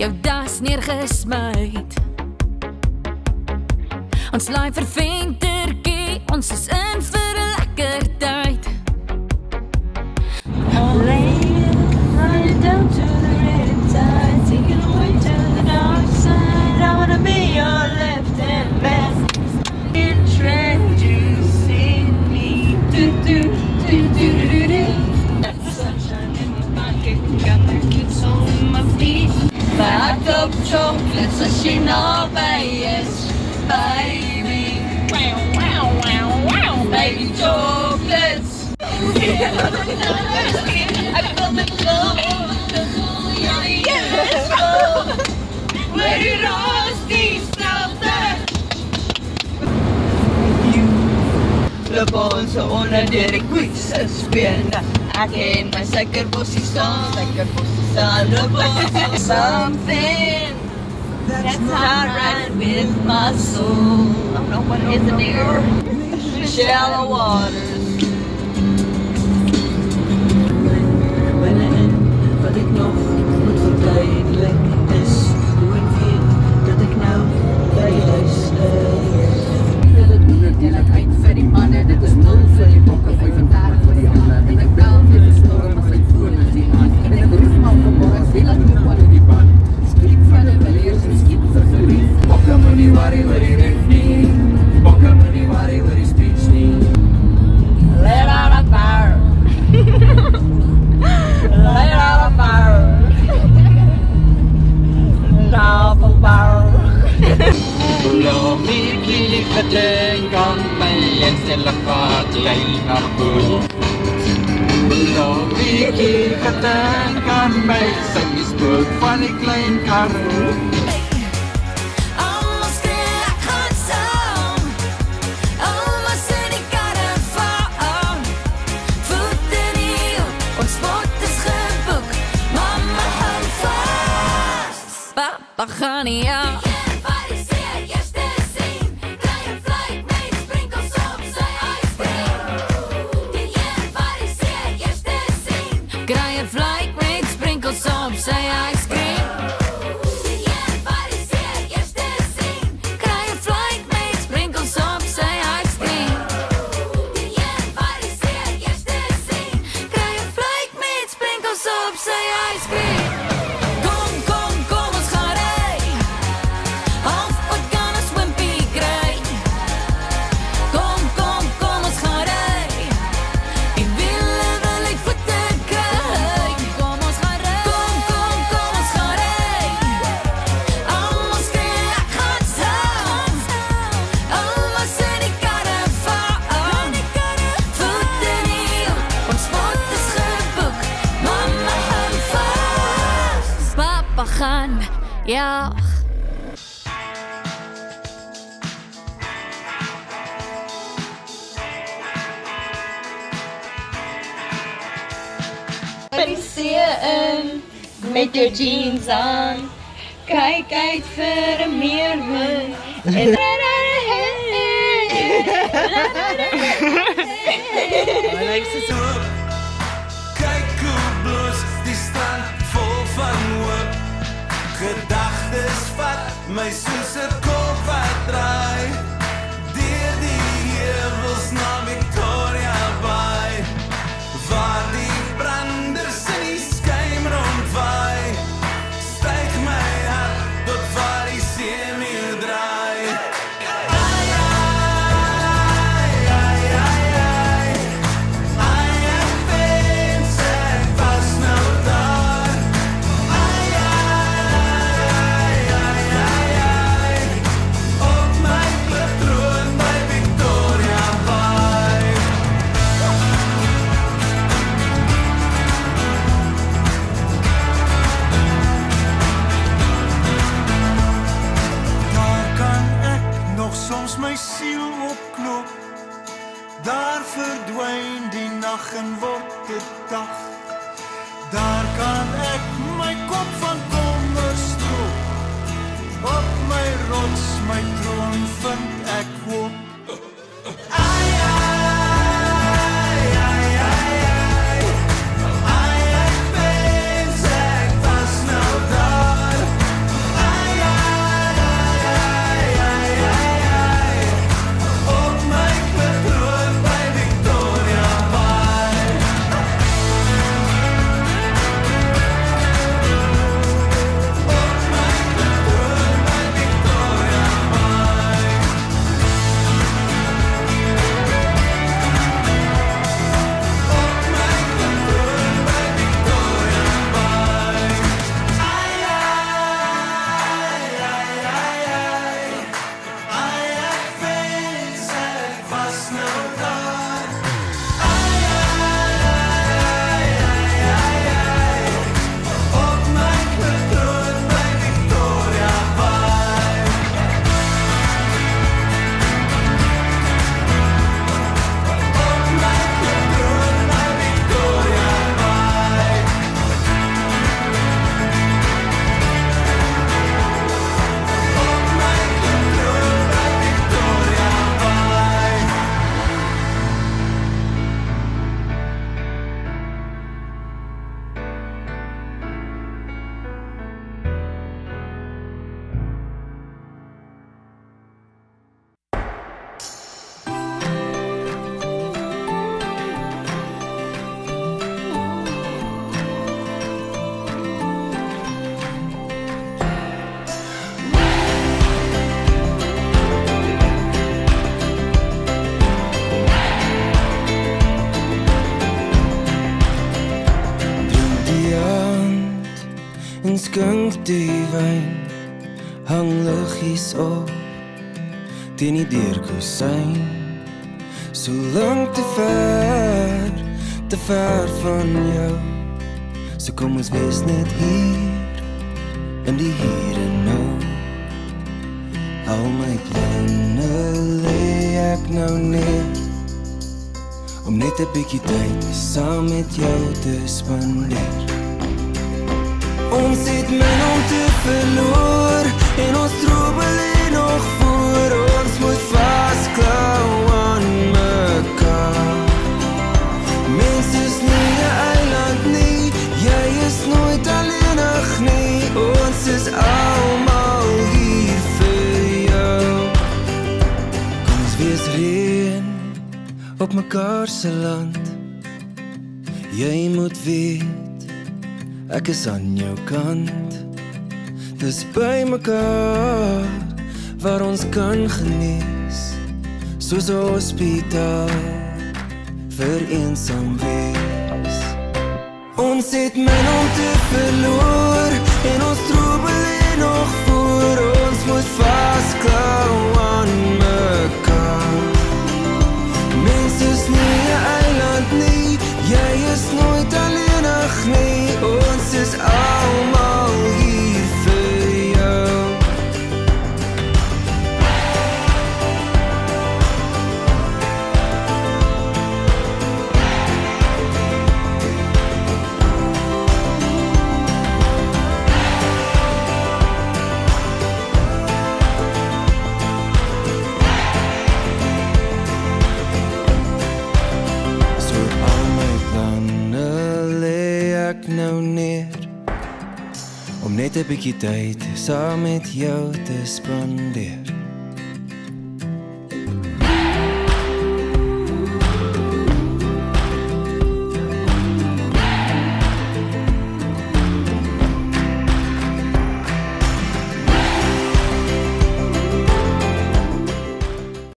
jou das neergesmyt. Ons laai vir ventertjie, ons is in vir 'n lekker tyd. Running down to the riptide, taking away to the dark side. I wanna be your left hand man, introducing me. Do do do do do do. Sunshine in my pocket, got the kids on my feet. My hot cup chocolates, a Chanel yes, baby. Wow wow wow wow, baby chocolates. I feel the love, yes, where did all these stop there? You, the bones onder die quickse spelen. Ek en my suikerbossie staan, the bones. Something that's not right with my soul. I don't know what it is in there. Shallow waters. Wat ek nog moet verduidelik is hoe en wie dat ek nou by huis is. Dit moeilikheid vir die manne, dit is nul vir die bokke, 35 vir die ander. En ek bel vir die storm, maar sy foon is nie aan. En ek roep maar vanmorgen, ek wil dat ek nog wat in die band. Skriep van die weleers en skiep vir gerief. Bokke moet nie worry oor die ref nie, bokke moet nie worry oor die speech nie. Let out a fire. Let out a fire. Love a fire. Laat my liefde denk aan my en stel 'n vaart lei na boer. Laat my liefde denk aan my, sing die spook van die klein karoo. Papa gaan nie ja. Kry 'n flight met sprinkles op sy ice cream. Kry 'n flight met sprinkles op sy ice cream. Kry 'n flight met sprinkles op sy ice cream. Gaan ja. By die see in met jou jeans aan, kyk uit vir 'n meermin. Lyk so. Kyk hoe bloos die strand vol van hoop. Gedagtes vat my soos 'n kop wat draai deur die heuwels na Victoria Bay, waar die branders in die skuim rondwaai. Styg my hart tot waar die seemeer draai. Ai, ai, ai, ai, ai. Ai, ek wens ek was nou daar. Ai, op my patroon by Victoria Bay. Daar kan ek nog soms my siel opknop. Daar verdwyn die nag en word dit dag. Daar kan ek my kop van kommer stroop. Op my rots, my troon vind ek hoop. Ai, ai, ai, ai, ai. Ai, ek wens ek was nou daar. drink die wyn, hang liggies op teen die deurkusyn. So lank te ver van jou. So kom ons wees net hier, in die hier en nou. Al my planne lê ek nou neer, om net 'n bietjie tyd saam met jou te spandeer. Ons het min om te verloor, en ons troebel lê nog voor. Ons moet vasklou aan mekaar. Mens is nie 'n eiland nie, jy is nooit alleenig nie. Ons is almal hier vir jou. Kom ons wees reën op mekaar se land. Jy moet weet, ek is aan jou kant. Dis by mekaar waar ons kan genees, soos 'n hospitaal vir eensaam wees. Ons het min om te verloor, en ons troebel lê nog voor. Ons moet vasklou aan mekaar. Mens is nie 'n eiland nie, jy is nooit alleenig nie. Ons is almal hier vir jou. Nou neer, om net 'n bietjie tyd saam met jou te spandeer.